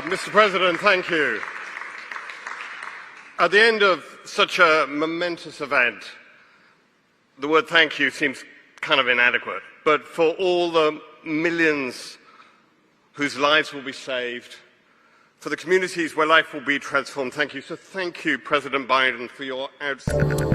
Mr. President, thank you. At the end of such a momentous event, the word thank you seems kind of inadequate. But for all the millions whose lives will be saved, for the communities where life will be transformed, thank you. So thank you, President Biden, for your outstanding...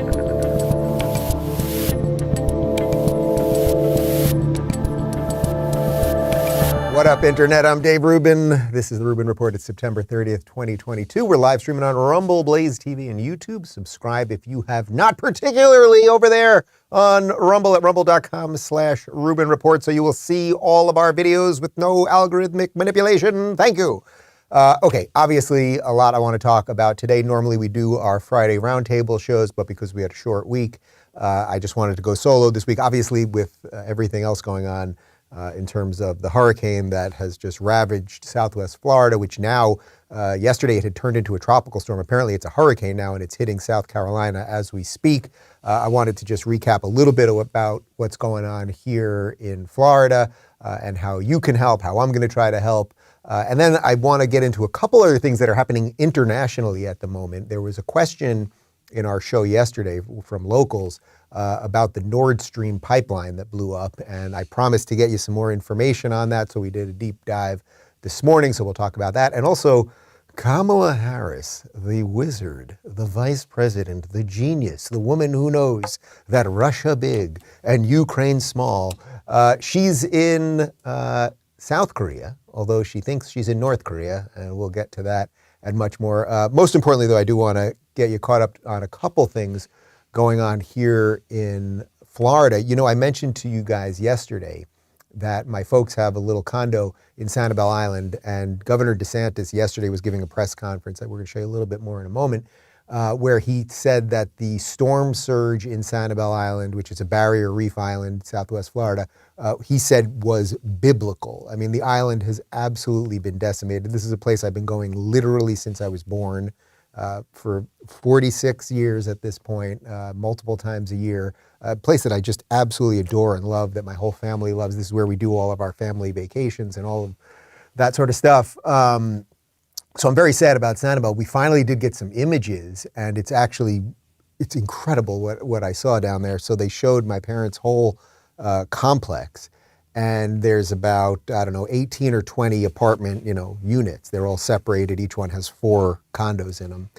What up, Internet? I'm Dave Rubin. This is the Rubin Report. It's September 30th, 2022. We're live streaming on Rumble, BlazeTV, and YouTube. Subscribe if you have not, particularly over there on Rumble at rumble.com/Rubin Report, so you will see all of our videos with no algorithmic manipulation. Thank you. Okay, obviously a lot I want to talk about today. Normally we do our Friday roundtable shows, but because we had a short week, I just wanted to go solo this week. Obviously with everything else going on, in terms of the hurricane that has just ravaged Southwest Florida, which now, yesterday it had turned into a tropical storm. Apparently it's a hurricane now and it's hitting South Carolina as we speak. I wanted to just recap a little bit about what's going on here in Florida and how you can help, how I'm going to try to help. And then I want to get into a couple other things that are happening internationally at the moment. There was a question in our show yesterday from locals about the Nord Stream pipeline that blew up, and I promised to get you some more information on that, so we did a deep dive this morning, so we'll talk about that. And also, Kamala Harris, the wizard, the vice president, the genius, the woman who knows that Russia big and Ukraine small, she's in South Korea, although she thinks she's in North Korea, and we'll get to that and much more. Most importantly, though, I do want to get you caught up on a couple things going on here in Florida. You know, I mentioned to you guys yesterday that my folks have a little condo in Sanibel Island, and Governor DeSantis yesterday was giving a press conference that we're going to show you a little bit more in a moment, where he said that the storm surge in Sanibel Island, which is a barrier reef island, Southwest Florida, he said was biblical. I mean, the island has absolutely been decimated. This is a place I've been going literally since I was born. For 46 years at this point, multiple times a year, a place that I just absolutely adore and love, that my whole family loves. This is where we do all of our family vacations and all of that sort of stuff. So I'm very sad about Sanibel. We finally did get some images, and it's incredible what I saw down there. So they showed my parents' whole complex. And there's about, 18 or 20 apartment, units. They're all separated. Each one has 4 condos in them.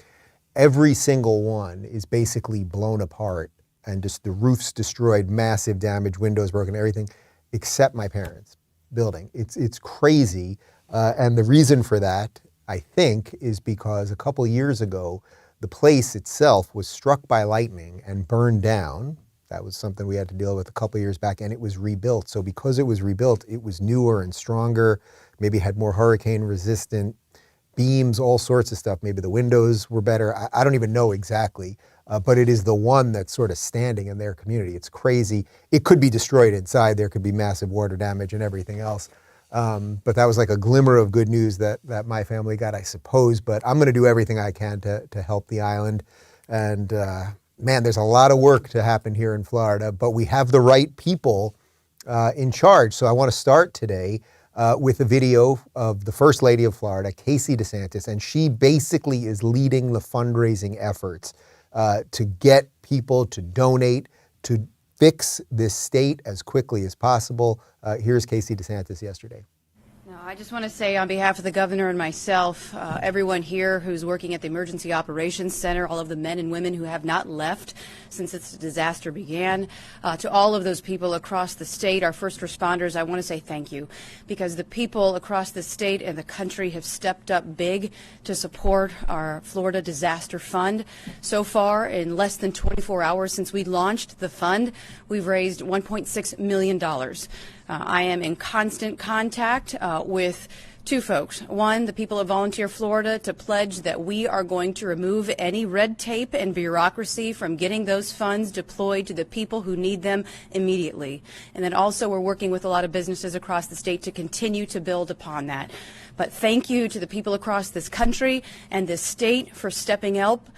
Every single one is basically blown apart, and just the roof's destroyed, massive damage, windows broken, everything, except my parents' building. It's crazy. And the reason for that, I think, is because a couple years ago, the place itself was struck by lightning and burned down. That was something we had to deal with a couple of years back, and it was rebuilt. So because it was rebuilt, it was newer and stronger, maybe had more hurricane resistant beams, all sorts of stuff. Maybe the windows were better. I don't even know exactly, but it is the one that's sort of standing in their community. It's crazy. It could be destroyed inside. There could be massive water damage and everything else. But that was like a glimmer of good news that my family got, I suppose. But I'm going to do everything I can to help the island. And man, there's a lot of work to happen here in Florida, but we have the right people in charge. So I want to start today with a video of the First Lady of Florida, Casey DeSantis, and she basically is leading the fundraising efforts to get people to donate, to fix this state as quickly as possible. Here's Casey DeSantis yesterday. I just want to say on behalf of the governor and myself, everyone here who's working at the Emergency Operations Center, all of the men and women who have not left since this disaster began, to all of those people across the state, our first responders, I want to say thank you, because the people across the state and the country have stepped up big to support our Florida Disaster Fund. So far, in less than 24 hours since we launched the fund, we've raised $1.6 million. I am in constant contact with 2 folks. One, the people of Volunteer Florida, to pledge that we are going to remove any red tape and bureaucracy from getting those funds deployed to the people who need them immediately. And then also we're working with a lot of businesses across the state to continue to build upon that. But thank you to the people across this country and this state for stepping up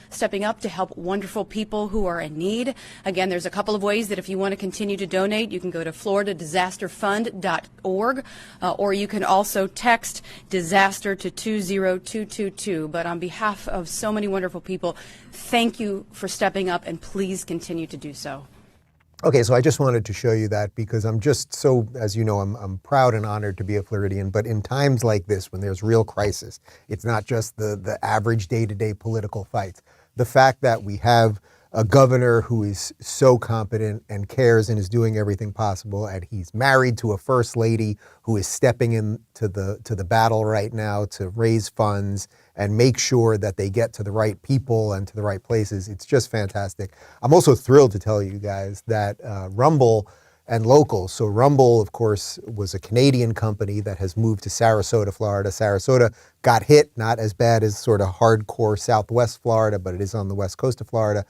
to help wonderful people who are in need. Again, there's a couple of ways that if you want to continue to donate, you can go to floridadisasterfund.org, or you can also text text disaster to 20222. But on behalf of so many wonderful people, thank you for stepping up, and please continue to do so. Okay, so I just wanted to show you that because I'm just so, as you know, I'm proud and honored to be a Floridian. But in times like this, when there's real crisis, it's not just the average day-to-day political fights. The fact that we have a governor who is so competent and cares and is doing everything possible, and he's married to a first lady who is stepping into the battle right now to raise funds and make sure that they get to the right people and to the right places. It's just fantastic. I'm also thrilled to tell you guys that Rumble and Locals. So Rumble, of course, was a Canadian company that has moved to Sarasota, Florida. Sarasota got hit, not as bad as sort of hardcore Southwest Florida, but it is on the west coast of Florida.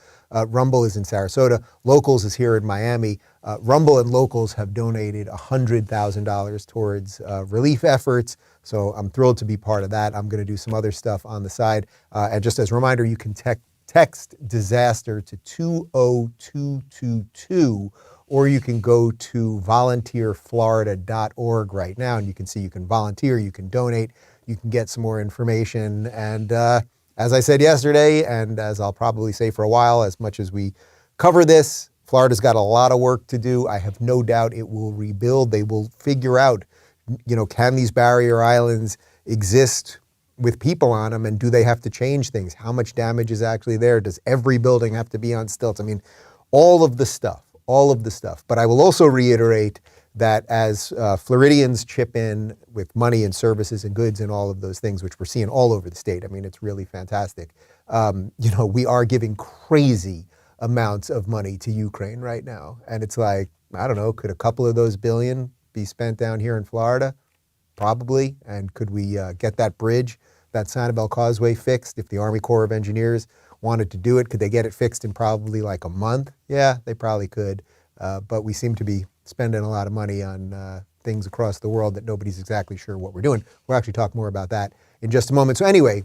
Rumble is in Sarasota. Locals is here in Miami. Rumble and Locals have donated $100,000 towards relief efforts. So I'm thrilled to be part of that. I'm going to do some other stuff on the side. And just as a reminder, you can text disaster to 20222, or you can go to volunteerflorida.org right now, and you can see you can volunteer, you can donate, you can get some more information. And as I said yesterday, and as I'll probably say for a while, as much as we cover this, Florida's got a lot of work to do. I have no doubt it will rebuild. They will figure out, can these barrier islands exist with people on them, and do they have to change things? How much damage is actually there? Does every building have to be on stilts? I mean, all of the stuff. But I will also reiterate that as Floridians chip in with money and services and goods and all of those things, which we're seeing all over the state, I mean, it's really fantastic. We are giving crazy amounts of money to Ukraine right now. And it's like, I don't know, could a couple of those billion be spent down here in Florida? Probably. And could we get that bridge, that Sanibel Causeway fixed? If the Army Corps of Engineers wanted to do it, could they get it fixed in probably like a month? Yeah, they probably could. But we seem to be spending a lot of money on things across the world that nobody's exactly sure what we're doing. We'll actually talk more about that in just a moment. So anyway,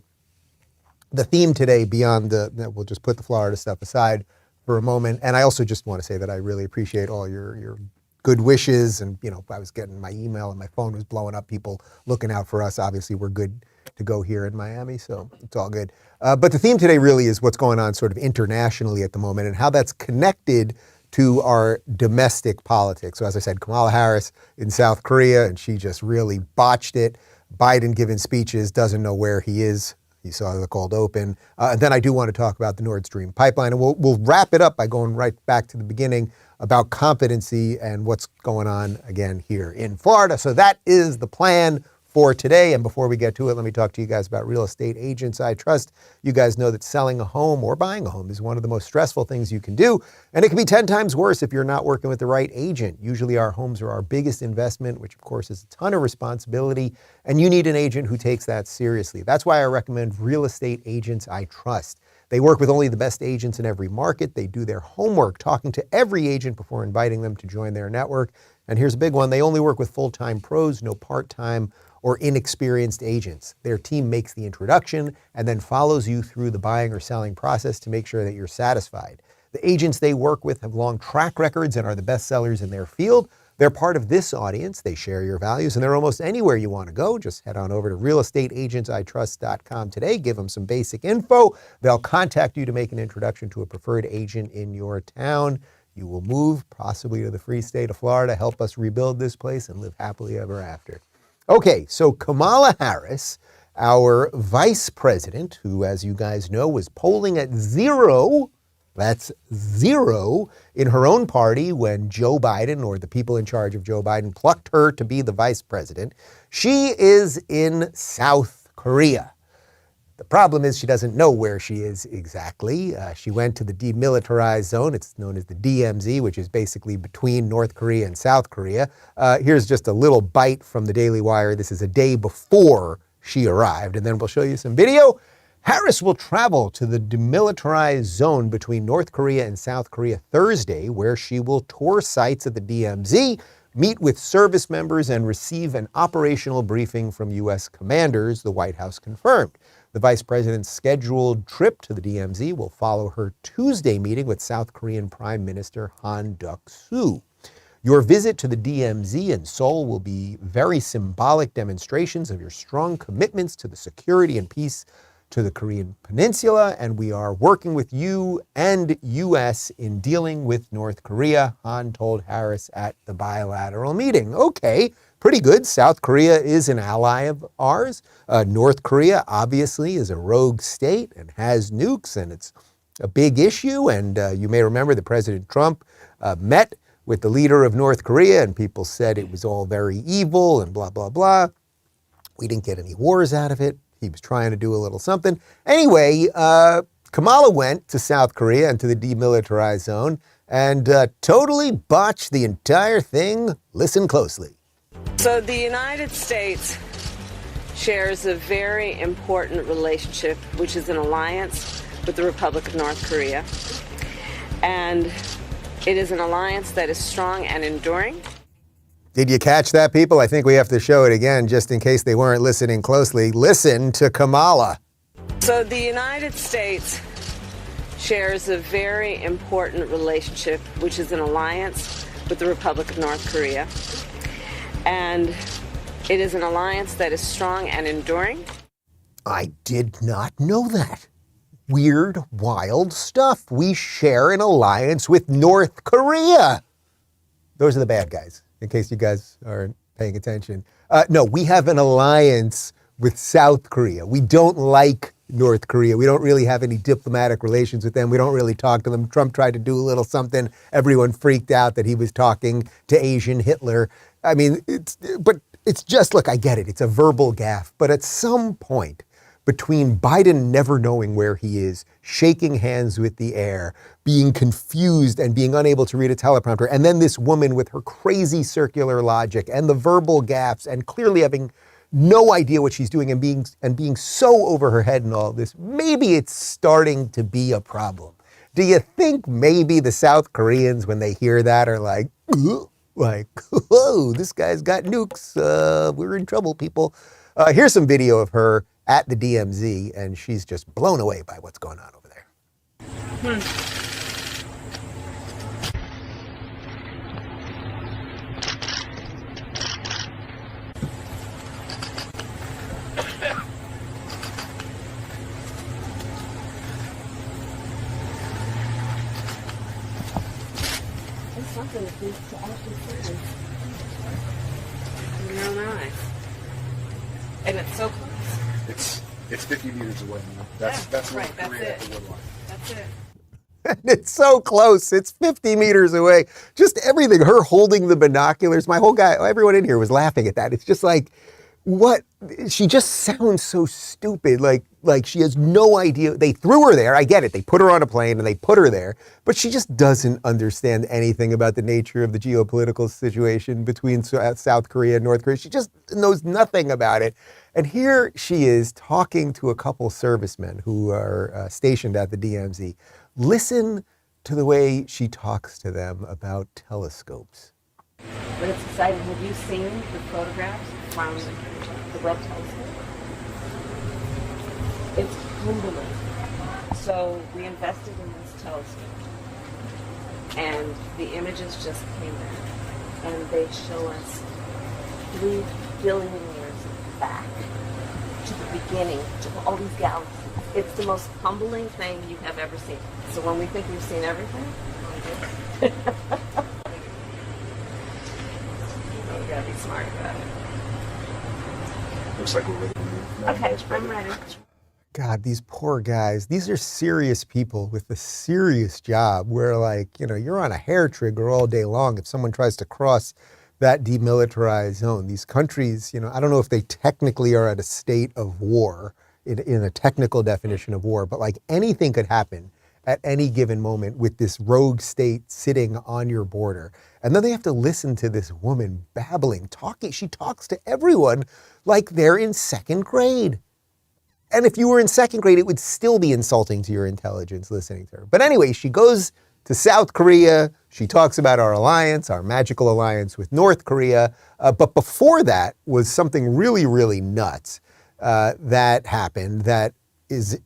the theme today, beyond we'll just put the Florida stuff aside for a moment. And I also just want to say that I really appreciate all your good wishes. And, I was getting my email and my phone was blowing up, people looking out for us. Obviously, we're good to go here in Miami, so it's all good. But the theme today really is what's going on sort of internationally at the moment and how that's connected to our domestic politics. So as I said, Kamala Harris in South Korea, and she just really botched it. Biden giving speeches, doesn't know where he is. You saw the cold open. And then I do want to talk about the Nord Stream pipeline. And we'll wrap it up by going right back to the beginning about competency and what's going on again here in Florida. So that is the plan for today. And before we get to it, let me talk to you guys about Real Estate Agents I Trust. You guys know that selling a home or buying a home is one of the most stressful things you can do. And it can be 10 times worse if you're not working with the right agent. Usually our homes are our biggest investment, which of course is a ton of responsibility. And you need an agent who takes that seriously. That's why I recommend Real Estate Agents I Trust. They work with only the best agents in every market. They do their homework, talking to every agent before inviting them to join their network. And here's a big one. They only work with full-time pros, no part-time or inexperienced agents. Their team makes the introduction and then follows you through the buying or selling process to make sure that you're satisfied. The agents they work with have long track records and are the best sellers in their field. They're part of this audience. They share your values, and they're almost anywhere you want to go. Just head on over to realestateagentsitrust.com today. Give them some basic info. They'll contact you to make an introduction to a preferred agent in your town. You will move possibly to the free state of Florida, help us rebuild this place, and live happily ever after. Okay, so Kamala Harris, our vice president, who, as you guys know, was polling at 0, that's 0, in her own party when Joe Biden, or the people in charge of Joe Biden, plucked her to be the vice president. She is in South Korea. The problem is she doesn't know where she is exactly. She went to the demilitarized zone. It's known as the DMZ, which is basically between North Korea and South Korea. Here's just a little bite from the Daily Wire. This is a day before she arrived, and then we'll show you some video. Harris will travel to the demilitarized zone between North Korea and South Korea Thursday, where she will tour sites at the DMZ, meet with service members, and receive an operational briefing from U.S. commanders, the White House confirmed. The vice president's scheduled trip to the DMZ will follow her Tuesday meeting with South Korean Prime Minister Han Duck-soo. Your visit to the DMZ and Seoul will be very symbolic demonstrations of your strong commitments to the security and peace to the Korean Peninsula, and we are working with you and U.S. in dealing with North Korea, Han told Harris at the bilateral meeting. Okay, pretty good. South Korea is an ally of ours. North Korea obviously is a rogue state and has nukes, and it's a big issue. And you may remember that President Trump met with the leader of North Korea, and people said it was all very evil and blah, blah, blah. We didn't get any wars out of it. He was trying to do a little something. Anyway, Kamala went to South Korea and to the demilitarized zone and totally botched the entire thing. Listen closely. So the United States shares a very important relationship, which is an alliance with the Republic of North Korea. And it is an alliance that is strong and enduring. Did you catch that, people? I think we have to show it again just in case they weren't listening closely. Listen to Kamala. So the United States shares a very important relationship, which is an alliance with the Republic of North Korea. And it is an alliance that is strong and enduring. I did not know that. Weird, wild stuff. We share an alliance with North Korea. Those are the bad guys, in case you guys aren't paying attention. No, we have an alliance with South Korea. We don't like North Korea. We don't really have any diplomatic relations with them. We don't really talk to them. Trump tried to do a little something. Everyone freaked out that he was talking to Asian Hitler. I mean, it's just, look, I get it. It's a verbal gaffe. But at some point, between Biden never knowing where he is, shaking hands with the air, being confused and being unable to read a teleprompter, and then this woman with her crazy circular logic and the verbal gaffes and clearly having no idea what she's doing and being so over her head in all this, maybe it's starting to be a problem. Do you think maybe the South Koreans, when they hear that, are like, whoa, this guy's got nukes. We're in trouble, people. Here's some video of her at the DMZ, and she's just blown away by what's going on over there. There's something that needs to actually see in your own eyes. And it's so close. It's 50 meters away now. That's right, North that's Korea at it. the wood line. That's it. And it's so close. It's 50 meters away. Just everything. Her holding the binoculars. Everyone in here was laughing at that. It's just like, what? She just sounds so stupid. Like she has no idea. They threw her there. I get it. They put her on a plane and they put her there. But she just doesn't understand anything about the nature of the geopolitical situation between South Korea and North Korea. She just knows nothing about it. And here she is talking to a couple servicemen who are stationed at the DMZ. Listen to the way she talks to them about telescopes. But it's exciting. Have you seen the photographs from the Webb telescope? It's humbling. So we invested in this telescope, and the images just came in, and they show us 3 billion years back to the beginning, to all these galaxies. It's the most humbling thing you have ever seen. So when we think we've seen everything, we gotta be smart about it. Looks like we're ready to move. now, Okay, Vice I'm President. ready. God, these poor guys, these are serious people with a serious job where, like, you're on a hair trigger all day long if someone tries to cross that demilitarized zone. These countries, I don't know if they technically are at a state of war in a technical definition of war, but like anything could happen at any given moment with this rogue state sitting on your border. And then they have to listen to this woman babbling, talking. She talks to everyone like they're in second grade. And if you were in second grade, it would still be insulting to your intelligence listening to her. But anyway, she goes to South Korea. She talks about our alliance, our magical alliance with North Korea. But before that was something really, really nuts that happened that is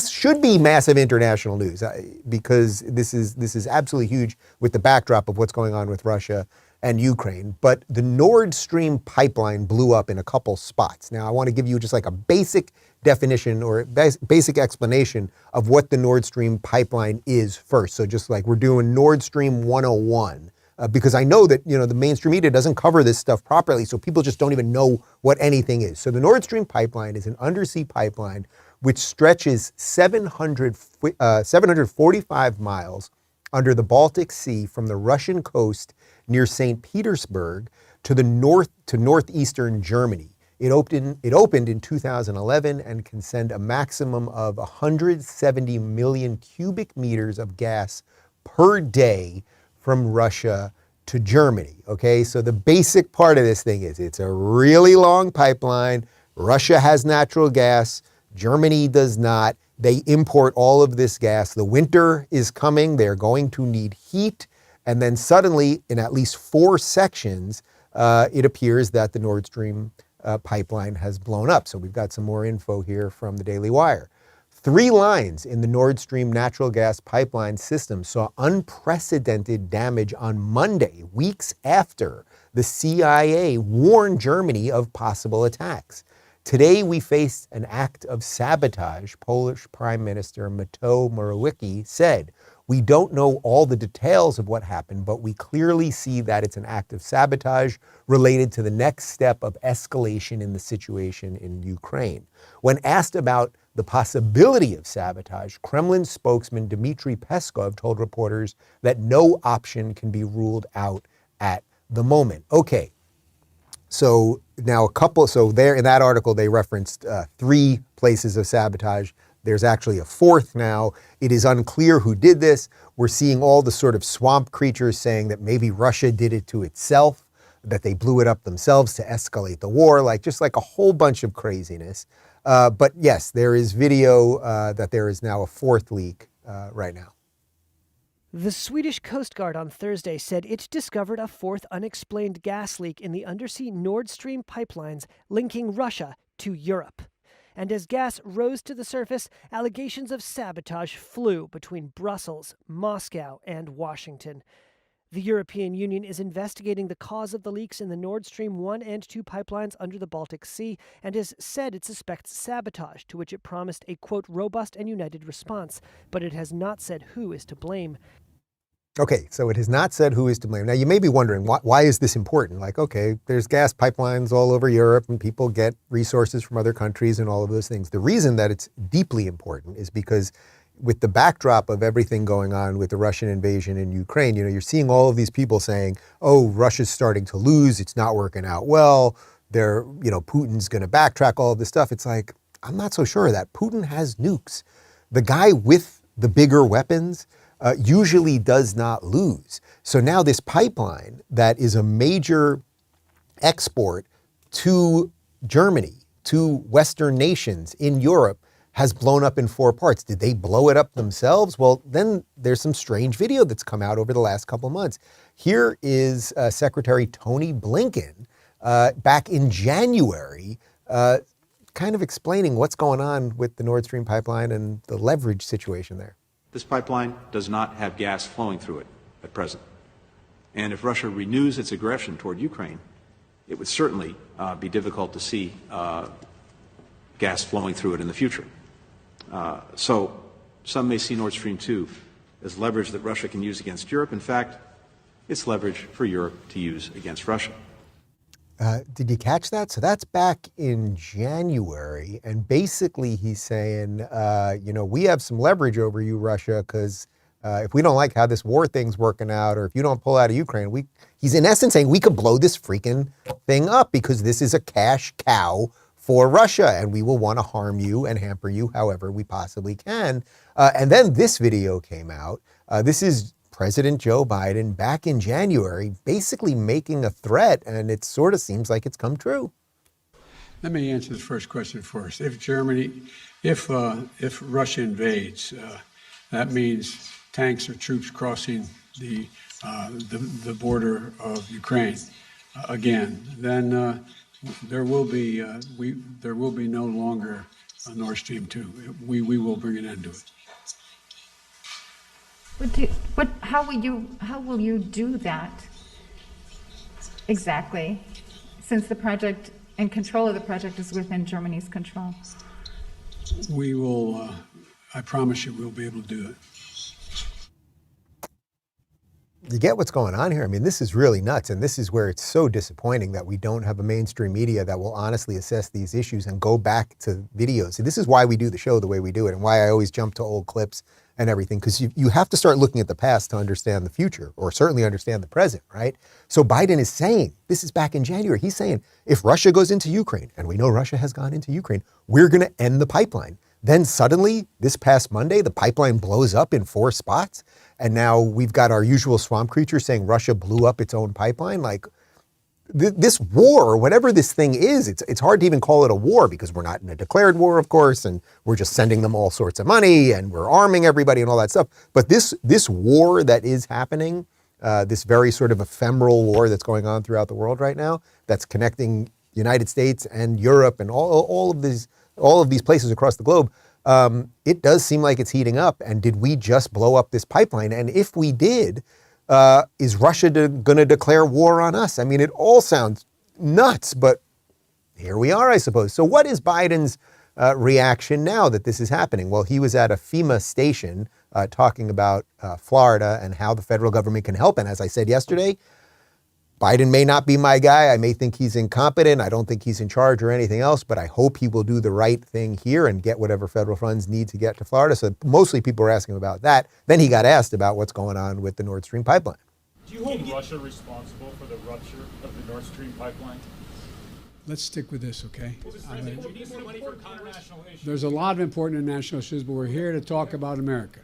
should be massive international news because this is absolutely huge with the backdrop of what's going on with Russia and Ukraine. But the Nord Stream pipeline blew up in a couple spots. Now, I want to give you just like a basic definition or basic explanation of what the Nord Stream pipeline is first. So just like we're doing Nord Stream 101. Because I know that, the mainstream media doesn't cover this stuff properly, so people just don't even know what anything is. So the Nord Stream pipeline is an undersea pipeline which stretches 745 miles under the Baltic Sea from the Russian coast near St. Petersburg to the northeastern Germany. It opened in 2011 and can send a maximum of 170 million cubic meters of gas per day from Russia to Germany, okay? So the basic part of this thing is it's a really long pipeline. Russia has natural gas. Germany does not. They import all of this gas. The winter is coming. They're going to need heat. And then suddenly, in at least 4 sections, it appears that the Nord Stream pipeline has blown up. So we've got some more info here from the Daily Wire. 3 lines in the Nord Stream natural gas pipeline system saw unprecedented damage on Monday, weeks after the CIA warned Germany of possible attacks. Today, we faced an act of sabotage, Polish Prime Minister Mateusz Morawiecki said. We don't know all the details of what happened, but we clearly see that it's an act of sabotage related to the next step of escalation in the situation in Ukraine. When asked about the possibility of sabotage, Kremlin spokesman Dmitry Peskov told reporters that no option can be ruled out at the moment. Okay, so now there in that article, they referenced 3 places of sabotage. There's actually a 4th now. It is unclear who did this. We're seeing all the sort of swamp creatures saying that maybe Russia did it to itself, that they blew it up themselves to escalate the war, just like a whole bunch of craziness. But yes, there is video that there is now a 4th leak right now. The Swedish Coast Guard on Thursday said it discovered a 4th unexplained gas leak in the undersea Nord Stream pipelines linking Russia to Europe. And as gas rose to the surface, allegations of sabotage flew between Brussels, Moscow, and Washington. The European Union is investigating the cause of the leaks in the Nord Stream 1 and 2 pipelines under the Baltic Sea and has said it suspects sabotage, to which it promised a, quote, robust and united response. But it has not said who is to blame. Okay, so it has not said who is to blame. Now, you may be wondering, why is this important? Okay, there's gas pipelines all over Europe and people get resources from other countries and all of those things. The reason that it's deeply important is because with the backdrop of everything going on with the Russian invasion in Ukraine, you're seeing all of these people saying, oh, Russia's starting to lose. It's not working out well. Putin's going to backtrack all of this stuff. It's like, I'm not so sure of that. Putin has nukes. The guy with the bigger weapons usually does not lose. So now this pipeline that is a major export to Germany, to Western nations in Europe, has blown up in 4 parts. Did they blow it up themselves? Well, then there's some strange video that's come out over the last couple of months. Here is Secretary Tony Blinken back in January, kind of explaining what's going on with the Nord Stream pipeline and the leverage situation there. This pipeline does not have gas flowing through it at present. And if Russia renews its aggression toward Ukraine, it would certainly be difficult to see gas flowing through it in the future. So some may see Nord Stream 2 as leverage that Russia can use against Europe. In fact, it's leverage for Europe to use against Russia. Did you catch that? So that's back in January. And basically he's saying, we have some leverage over you, Russia, because if we don't like how this war thing's working out, or if you don't pull out of Ukraine, he's in essence saying we could blow this freaking thing up because this is a cash cow for Russia and we will want to harm you and hamper you however we possibly can. And then this video came out. This is President Joe Biden back in January, basically making a threat, and it sort of seems like it's come true. Let me answer the first question first. If Russia invades, that means tanks or troops crossing the border of Ukraine again. Then there will be no longer Nord Stream 2. We will bring an end to it. How will you do that exactly, since the project and control of the project is within Germany's control? We will, I promise you, we'll be able to do it. You get what's going on here? I mean, this is really nuts. And this is where it's so disappointing that we don't have a mainstream media that will honestly assess these issues and go back to videos. See, this is why we do the show the way we do it and why I always jump to old clips and everything, because you have to start looking at the past to understand the future, or certainly understand the present, right? So Biden is saying, this is back in January, he's saying, if Russia goes into Ukraine, and we know Russia has gone into Ukraine, we're going to end the pipeline. Then suddenly, this past Monday, the pipeline blows up in 4 spots. And now we've got our usual swamp creature saying Russia blew up its own pipeline. Like, this war, whatever this thing is, it's hard to even call it a war because we're not in a declared war, of course, and we're just sending them all sorts of money and we're arming everybody and all that stuff. But this war that is happening, this very sort of ephemeral war that's going on throughout the world right now, that's connecting United States and Europe and all of these places across the globe, it does seem like it's heating up. And did we just blow up this pipeline? And if we did, is Russia going to declare war on us? I mean, it all sounds nuts, but here we are, I suppose. So what is Biden's reaction now that this is happening? Well, he was at a FEMA station talking about Florida and how the federal government can help. And as I said yesterday, Biden may not be my guy. I may think he's incompetent. I don't think he's in charge or anything else, but I hope he will do the right thing here and get whatever federal funds need to get to Florida. So mostly people are asking about that. Then he got asked about what's going on with the Nord Stream pipeline. Do you hold Russia responsible for the rupture of the Nord Stream pipeline? Let's stick with this, okay? International issues. There's a lot of important international issues, but we're here to talk about America.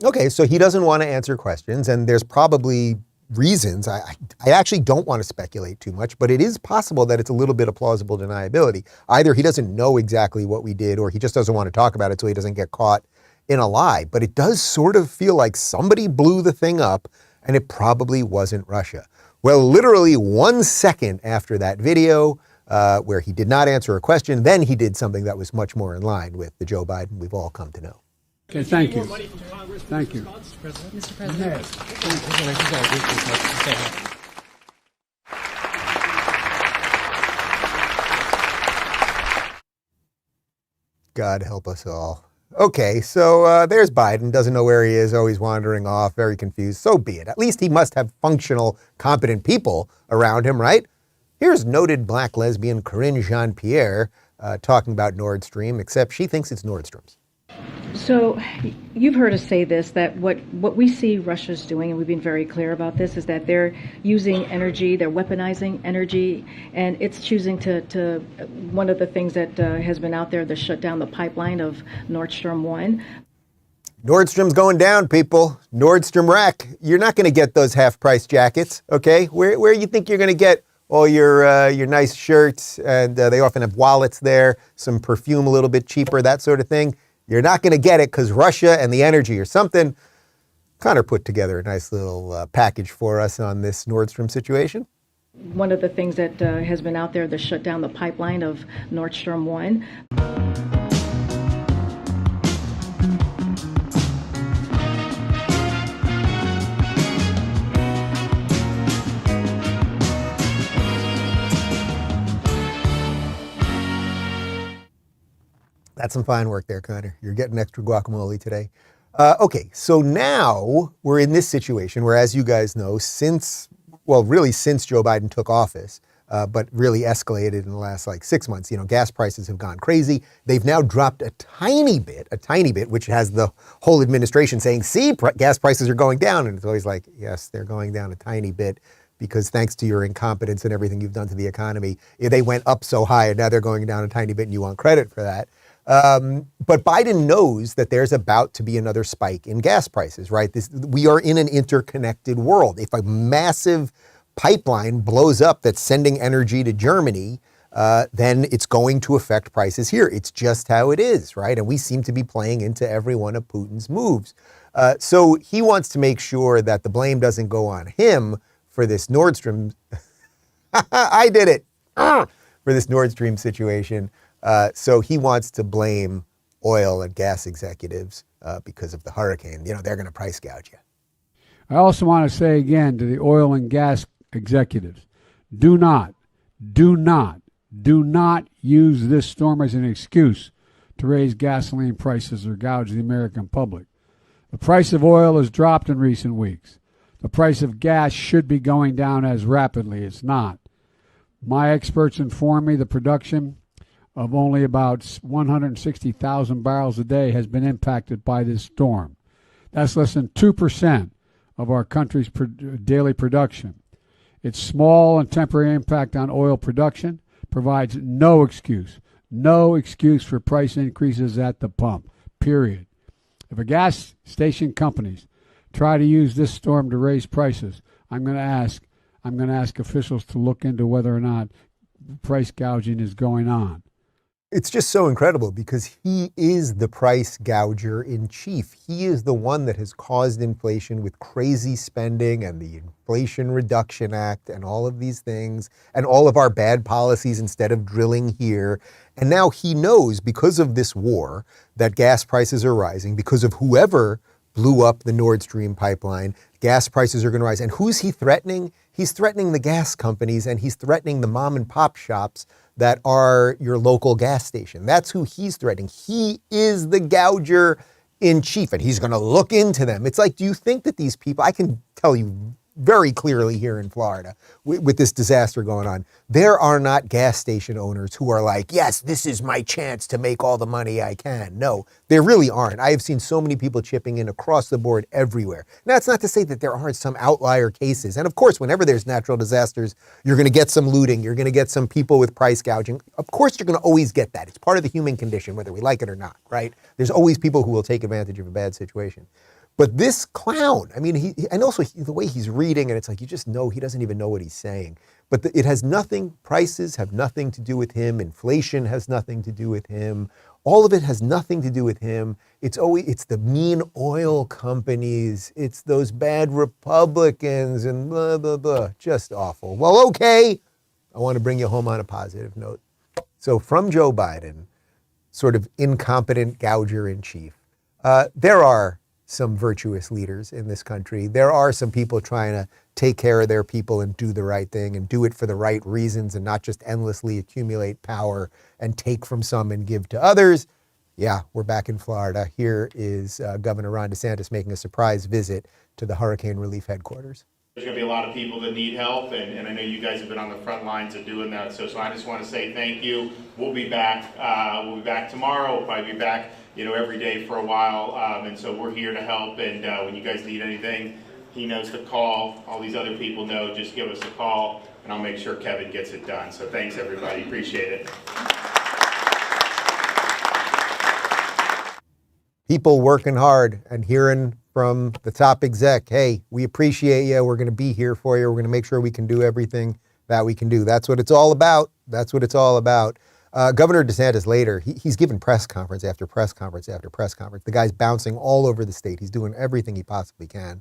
Okay, so he doesn't want to answer questions, and there's probably reasons. I actually don't want to speculate too much, but it is possible that it's a little bit of plausible deniability. Either he doesn't know exactly what we did, or he just doesn't want to talk about it so he doesn't get caught in a lie. But it does sort of feel like somebody blew the thing up, and it probably wasn't Russia. Well, literally 1 second after that video, where he did not answer a question, then he did something that was much more in line with the Joe Biden we've all come to know. Okay, thank you. Thank you. Mr. President. God help us all. Okay, so there's Biden, doesn't know where he is, always wandering off, very confused. So be it. At least he must have functional, competent people around him, right? Here's noted black lesbian Corinne Jean-Pierre talking about Nord Stream, except she thinks it's Nordstrom's. So you've heard us say this, that what we see Russia's doing, and we've been very clear about this, is that they're using energy, they're weaponizing energy, and it's choosing to one of the things that has been out there, to shut down the pipeline of Nord Stream 1. Nordstrom's going down, people. Nordstrom Rack. You're not going to get those half-price jackets, okay? Where you think you're going to get all your nice shirts, and they often have wallets there, some perfume a little bit cheaper, that sort of thing. You're not going to get it because Russia and the energy or something. Connor put together a nice little package for us on this Nordstrom situation. One of the things that has been out there, to shut down the pipeline of Nord Stream 1. That's some fine work there, Connor. You're getting extra guacamole today. Okay, so now we're in this situation where, as you guys know, since Joe Biden took office, but really escalated in the last 6 months, gas prices have gone crazy. They've now dropped a tiny bit, which has the whole administration saying, see, gas prices are going down. And it's always like, yes, they're going down a tiny bit, because thanks to your incompetence and everything you've done to the economy, they went up so high and now they're going down a tiny bit and you want credit for that. But Biden knows that there's about to be another spike in gas prices, right? We are in an interconnected world. If a massive pipeline blows up that's sending energy to Germany, then it's going to affect prices here. It's just how it is, right? And we seem to be playing into every one of Putin's moves. So he wants to make sure that the blame doesn't go on him for this Nord Stream. I did it. For this Nord Stream situation. So he wants to blame oil and gas executives because of the hurricane. You know, they're going to price gouge you. I also want to say again to the oil and gas executives, do not use this storm as an excuse to raise gasoline prices or gouge the American public. The price of oil has dropped in recent weeks. The price of gas should be going down as rapidly. It's not. My experts inform me the production of only about 160,000 barrels a day has been impacted by this storm. That's less than 2% of our country's daily production. Its small and temporary impact on oil production provides no excuse for price increases at the pump, period. If a gas station companies try to use this storm to raise prices, I'm going to ask officials to look into whether or not price gouging is going on. It's just so incredible because he is the price gouger in chief. He is the one that has caused inflation with crazy spending and the Inflation Reduction Act and all of these things and all of our bad policies instead of drilling here. And now he knows because of this war that gas prices are rising because of whoever blew up the Nord Stream pipeline. Gas prices are going to rise. And who's he threatening? He's threatening the gas companies and he's threatening the mom and pop shops that are your local gas station. That's who he's threatening. He is the gouger in chief and he's going to look into them. It's like, do you think that these people, I can tell you very clearly here in Florida with this disaster going on, there are not gas station owners who are like, yes, this is my chance to make all the money I can. No, there really aren't. I have seen so many people chipping in across the board everywhere. Now, it's not to say that there aren't some outlier cases. And of course, whenever there's natural disasters, you're going to get some looting. You're going to get some people with price gouging. Of course, you're going to always get that. It's part of the human condition, whether we like it or not, right? There's always people who will take advantage of a bad situation. But this clown, I mean, and also the way he's reading, and it's like you just know he doesn't even know what he's saying. But it has nothing, prices have nothing to do with him. Inflation has nothing to do with him. All of it has nothing to do with him. It's the mean oil companies. It's those bad Republicans and blah, blah, blah. Just awful. Well, okay. I want to bring you home on a positive note. So from Joe Biden, sort of incompetent gouger in chief, there are some virtuous leaders in this country. There are some people trying to take care of their people and do the right thing and do it for the right reasons and not just endlessly accumulate power and take from some and give to others. Yeah, we're back in Florida. Here is Governor Ron DeSantis making a surprise visit to the hurricane relief headquarters. There's going to be a lot of people that need help, and I know you guys have been on the front lines of doing that. So I just want to say thank you. We'll be back. We'll be back tomorrow. We'll probably be back, every day for a while. And so we're here to help. And when you guys need anything, he knows to call. All these other people know. Just give us a call, and I'll make sure Kevin gets it done. So thanks, everybody. Appreciate it. People working hard and hearing from the top exec, hey, we appreciate you. We're going to be here for you. We're going to make sure we can do everything that we can do. That's what it's all about. That's what it's all about. Governor DeSantis later, he's given press conference after press conference after press conference. The guy's bouncing all over the state. He's doing everything he possibly can.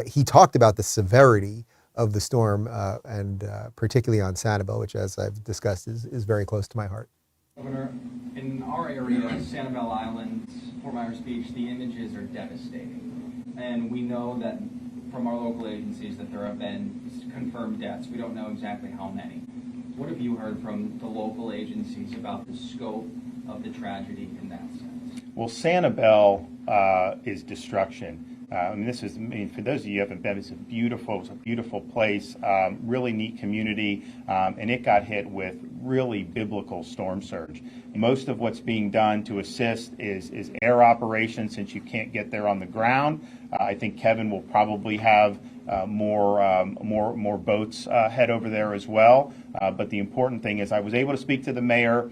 He talked about the severity of the storm and particularly on Sanibel, which, as I've discussed, is very close to my heart. Governor, in our area, Sanibel Island, Fort Myers Beach, the images are devastating. And we know that from our local agencies that there have been confirmed deaths. We don't know exactly how many. What have you heard from the local agencies about the scope of the tragedy in that sense? Well, Sanibel is destruction. For those of you who haven't been, it's a beautiful place, really neat community, and it got hit with really biblical storm surge. Most of what's being done to assist is air operations, since you can't get there on the ground. I think Kevin will probably have more boats head over there as well. But the important thing is I was able to speak to the mayor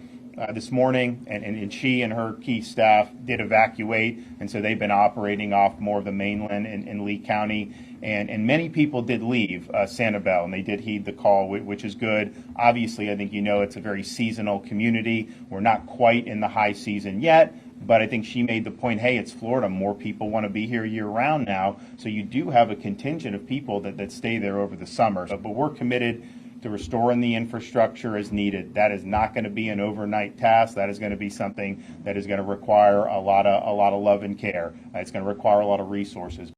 this morning, and she and her key staff did evacuate, and so they've been operating off more of the mainland in Lee County, and many people did leave Sanibel, and they did heed the call, which is good. Obviously, I think it's a very seasonal community. We're not quite in the high season yet, but I think she made the point, hey, it's Florida. More people want to be here year-round now, so you do have a contingent of people that stay there over the summer. But we're committed to restoring the infrastructure is needed. That is not going to be an overnight task. That is going to be something that is going to require a lot of love and care. It's going to require a lot of resources.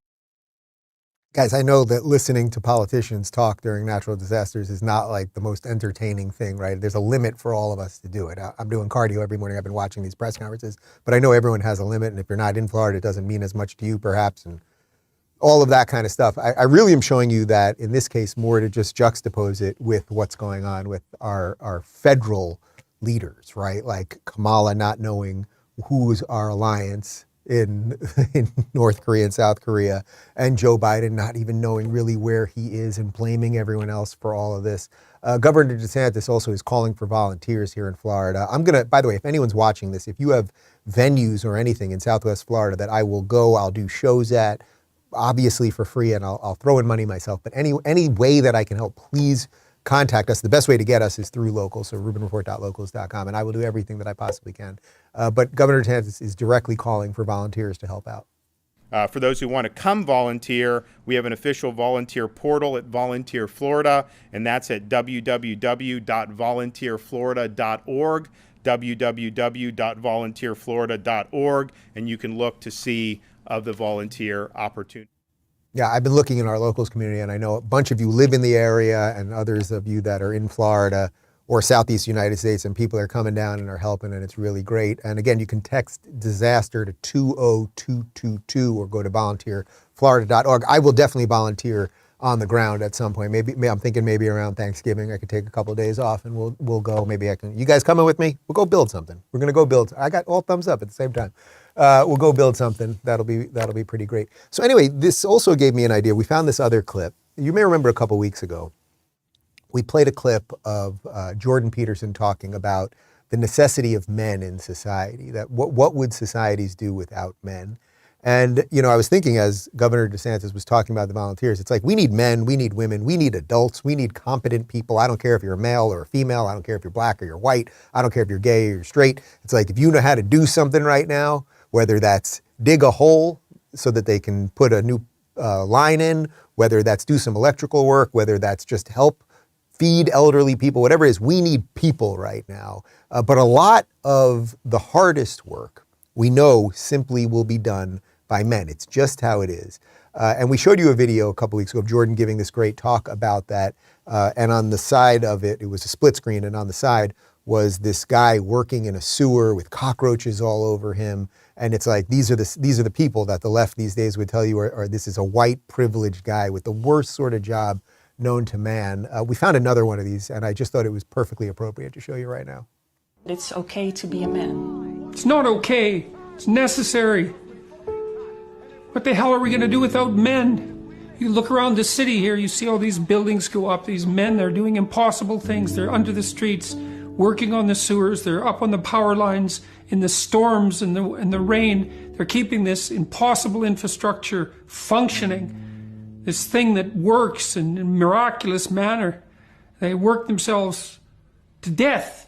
Guys, I know that listening to politicians talk during natural disasters is not like the most entertaining thing, right? There's a limit for all of us to do it. I'm doing cardio every morning. I've been watching these press conferences, but I know everyone has a limit. And if you're not in Florida, it doesn't mean as much to you, perhaps, and all of that kind of stuff. I really am showing you that, in this case, more to just juxtapose it with what's going on with our federal leaders, right? Like Kamala not knowing who's our alliance in North Korea and South Korea, and Joe Biden not even knowing really where he is and blaming everyone else for all of this. Governor DeSantis also is calling for volunteers here in Florida. I'm going to, by the way, if anyone's watching this, if you have venues or anything in Southwest Florida that I will go, I'll do shows at, obviously for free, and I'll throw in money myself, but any way that I can help, please contact us. The best way to get us is through locals, so rubinreport.locals.com, and I will do everything that I possibly can. But Governor DeSantis is directly calling for volunteers to help out. For those who want to come volunteer, we have an official volunteer portal at Volunteer Florida, and that's at www.volunteerflorida.org, www.volunteerflorida.org, and you can look to see of the volunteer opportunity. Yeah, I've been looking in our locals community, and I know a bunch of you live in the area and others of you that are in Florida or Southeast United States, and people are coming down and are helping, and it's really great. And again, you can text disaster to 20222 or go to volunteerflorida.org. I will definitely volunteer on the ground at some point. Maybe I'm thinking maybe around Thanksgiving I could take a couple of days off and we'll go. Maybe I can. You guys coming with me? We'll go build something. We're gonna go build. I got all thumbs up at the same time. We'll go build something. That'll be pretty great. So anyway, this also gave me an idea. We found this other clip. You may remember a couple weeks ago, we played a clip of Jordan Peterson talking about the necessity of men in society. That what would societies do without men? And, you know, I was thinking as Governor DeSantis was talking about the volunteers, it's like we need men, we need women, we need adults, we need competent people. I don't care if you're a male or a female. I don't care if you're black or you're white. I don't care if you're gay or you're straight. It's like if you know how to do something right now, whether that's dig a hole so that they can put a new line in, whether that's do some electrical work, whether that's just help feed elderly people, whatever it is, we need people right now. But a lot of the hardest work we know simply will be done by men. It's just how it is. And we showed you a video a couple weeks ago of Jordan giving this great talk about that. And on the side of it, it was a split screen, and on the side was this guy working in a sewer with cockroaches all over him. And it's like, these are the people that the left these days would tell you are this is a white privileged guy with the worst sort of job known to man. We found another one of these, and I just thought it was perfectly appropriate to show you right now. It's okay to be a man. It's not okay. It's necessary. What the hell are we going to do without men? You look around the city here, you see all these buildings go up. These men, they're doing impossible things. They're under the streets, working on the sewers. They're up on the power lines in the storms and the rain. They're keeping this impossible infrastructure functioning, this thing that works in a miraculous manner. They work themselves to death.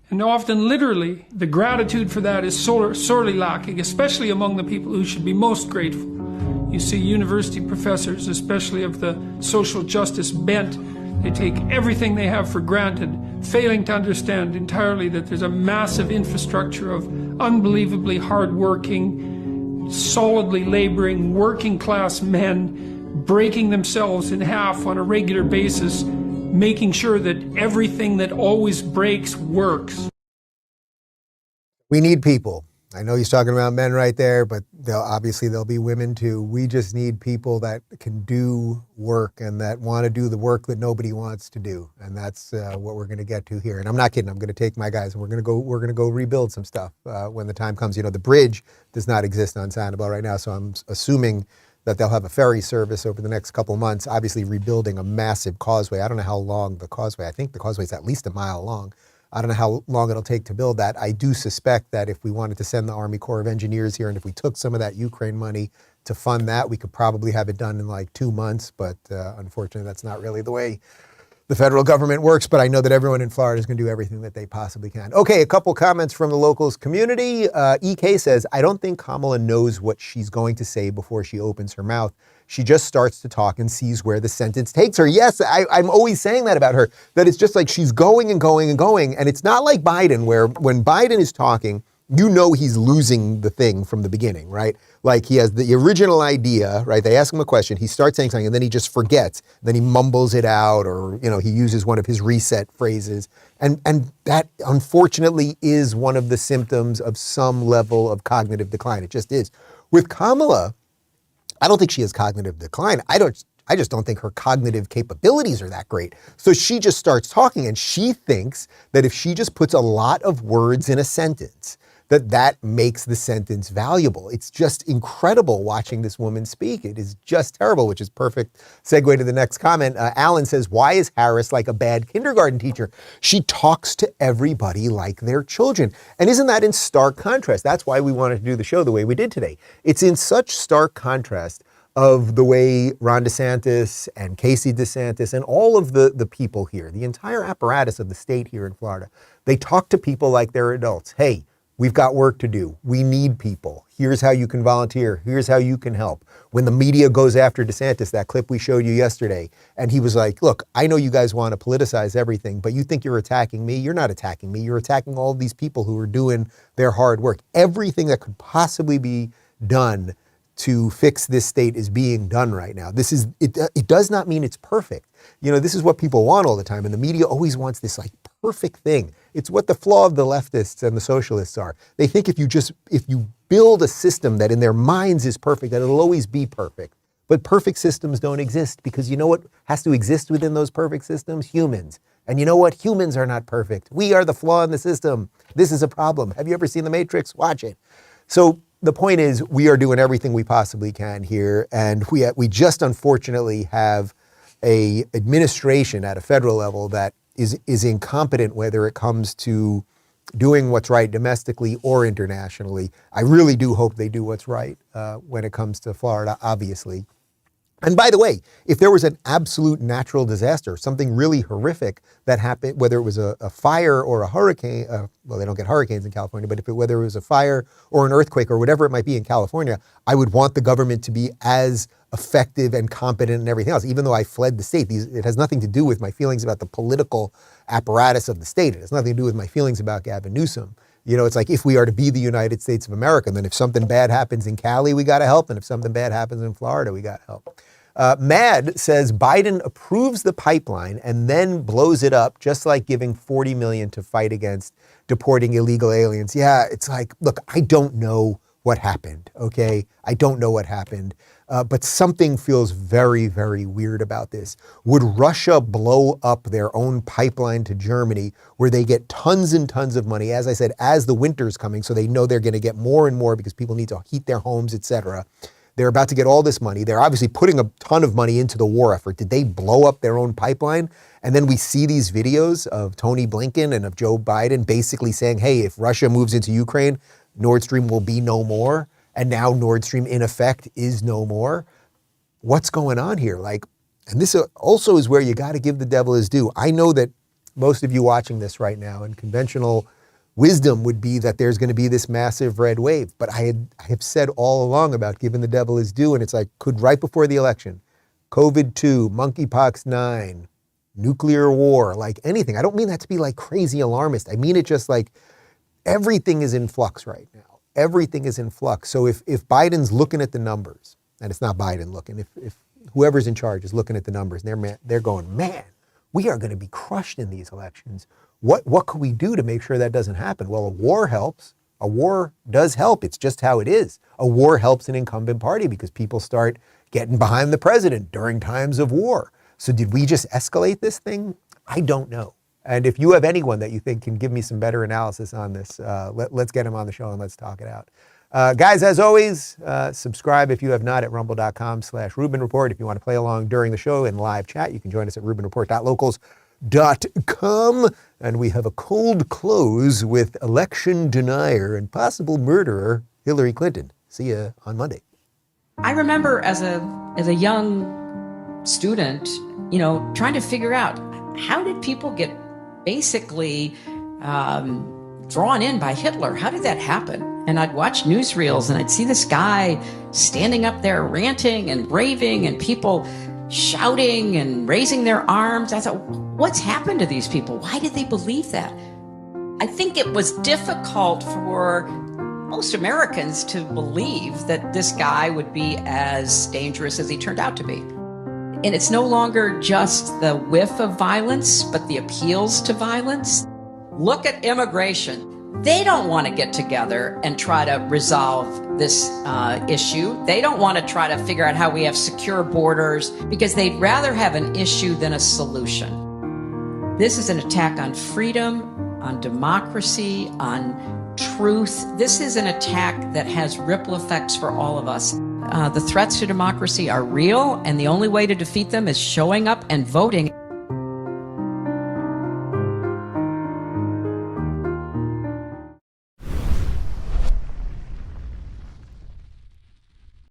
And often, literally, the gratitude for that is sorely lacking, especially among the people who should be most grateful. You see university professors, especially of the social justice bent, they take everything they have for granted, failing to understand entirely that there's a massive infrastructure of unbelievably hardworking, solidly laboring, working-class men breaking themselves in half on a regular basis, making sure that everything that always breaks works. We need people. I know he's talking about men right there, but obviously there'll be women too. We just need people that can do work and that want to do the work that nobody wants to do. And that's what we're going to get to here. And I'm not kidding. I'm going to take my guys and we're going to go rebuild some stuff when the time comes. You know, the bridge does not exist on Sanibel right now, so I'm assuming that they'll have a ferry service over the next couple months, obviously rebuilding a massive causeway. I don't know how long the causeway, I think the causeway is at least a mile long. I don't know how long it'll take to build that. I do suspect that if we wanted to send the Army Corps of Engineers here, and if we took some of that Ukraine money to fund that, we could probably have it done in like 2 months, but unfortunately that's not really the way the federal government works, but I know that everyone in Florida is going to do everything that they possibly can. Okay, a couple comments from the locals community. EK says, I don't think Kamala knows what she's going to say before she opens her mouth. She just starts to talk and sees where the sentence takes her. Yes, I'm always saying that about her, that it's just like she's going and going and going. And it's not like Biden, where when Biden is talking, you know he's losing the thing from the beginning, right? Like he has the original idea, right? They ask him a question, he starts saying something, and then he just forgets. Then he mumbles it out, or he uses one of his reset phrases. And that, unfortunately, is one of the symptoms of some level of cognitive decline. It just is. With Kamala, I don't think she has cognitive decline. I just don't think her cognitive capabilities are that great. So she just starts talking, and she thinks that if she just puts a lot of words in a sentence, that makes the sentence valuable. It's just incredible watching this woman speak. It is just terrible, which is perfect segue to the next comment. Alan says, why is Harris like a bad kindergarten teacher? She talks to everybody like they're children. And isn't that in stark contrast? That's why we wanted to do the show the way we did today. It's in such stark contrast of the way Ron DeSantis and Casey DeSantis and all of the people here, the entire apparatus of the state here in Florida, they talk to people like they're adults. Hey, we've got work to do. We need people. Here's how you can volunteer. Here's how you can help. When the media goes after DeSantis, that clip we showed you yesterday, and he was like, look, I know you guys want to politicize everything, but you think you're attacking me. You're not attacking me. You're attacking all these people who are doing their hard work. Everything that could possibly be done to fix this state is being done right now. It does not mean it's perfect. This is what people want all the time, and the media always wants this like perfect thing. It's what the flaw of the leftists and the socialists are. They think if you build a system that in their minds is perfect, that it'll always be perfect. But perfect systems don't exist, because you know what has to exist within those perfect systems? Humans. And you know what? Humans are not perfect. We are the flaw in the system. This is a problem. Have you ever seen The Matrix? Watch it. So the point is, we are doing everything we possibly can here, and we just unfortunately have a administration at a federal level that is incompetent, whether it comes to doing what's right domestically or internationally. I really do hope they do what's right when it comes to Florida, obviously. And by the way, if there was an absolute natural disaster, something really horrific that happened, whether it was a fire or a hurricane, well, they don't get hurricanes in California, but whether it was a fire or an earthquake or whatever it might be in California, I would want the government to be as effective and competent and everything else. Even though I fled the state, it has nothing to do with my feelings about the political apparatus of the state. It has nothing to do with my feelings about Gavin Newsom. It's like, if we are to be the United States of America, then if something bad happens in Cali, we got to help. And if something bad happens in Florida, we got to help. Mad says Biden approves the pipeline and then blows it up, just like giving $40 million to fight against deporting illegal aliens. Yeah, it's like, look, I don't know what happened, okay? I don't know what happened. But something feels very, very weird about this. Would Russia blow up their own pipeline to Germany, where they get tons and tons of money, as I said, as the winter's coming, so they know they're going to get more and more because people need to heat their homes, etc. They're about to get all this money. They're obviously putting a ton of money into the war effort. Did they blow up their own pipeline? And then we see these videos of Tony Blinken and of Joe Biden basically saying, hey, if Russia moves into Ukraine, Nord Stream will be no more. And now Nord Stream, in effect, is no more. What's going on here? And this also is where you got to give the devil his due. I know that most of you watching this right now, and conventional wisdom would be that there's going to be this massive red wave. But I have said all along about giving the devil his due, and it's like, could right before the election, COVID-2, monkeypox 9, nuclear war, like anything. I don't mean that to be like crazy alarmist. I mean it just like everything is in flux right now. Everything is in flux. So if Biden's looking at the numbers, and it's not Biden looking, if whoever's in charge is looking at the numbers, and they're going, man, we are going to be crushed in these elections. What could we do to make sure that doesn't happen? Well, a war helps. A war does help. It's just how it is. A war helps an incumbent party because people start getting behind the president during times of war. So did we just escalate this thing? I don't know. And if you have anyone that you think can give me some better analysis on this, let's get him on the show and let's talk it out. Guys, as always, subscribe if you have not at rumble.com/Rubin Report. If you want to play along during the show in live chat, you can join us at rubinreport.locals.com. And we have a cold close with election denier and possible murderer Hillary Clinton. See you on Monday. I remember as a young student, trying to figure out, how did people get basically drawn in by Hitler? How did that happen? And I'd watch newsreels and I'd see this guy standing up there ranting and raving and people shouting and raising their arms. I thought, what's happened to these people? Why did they believe that? I think it was difficult for most Americans to believe that this guy would be as dangerous as he turned out to be. And it's no longer just the whiff of violence, but the appeals to violence. Look at immigration. They don't want to get together and try to resolve this issue. They don't want to try to figure out how we have secure borders because they'd rather have an issue than a solution. This is an attack on freedom, on democracy, on truth. This is an attack that has ripple effects for all of us. The threats to democracy are real, and the only way to defeat them is showing up and voting.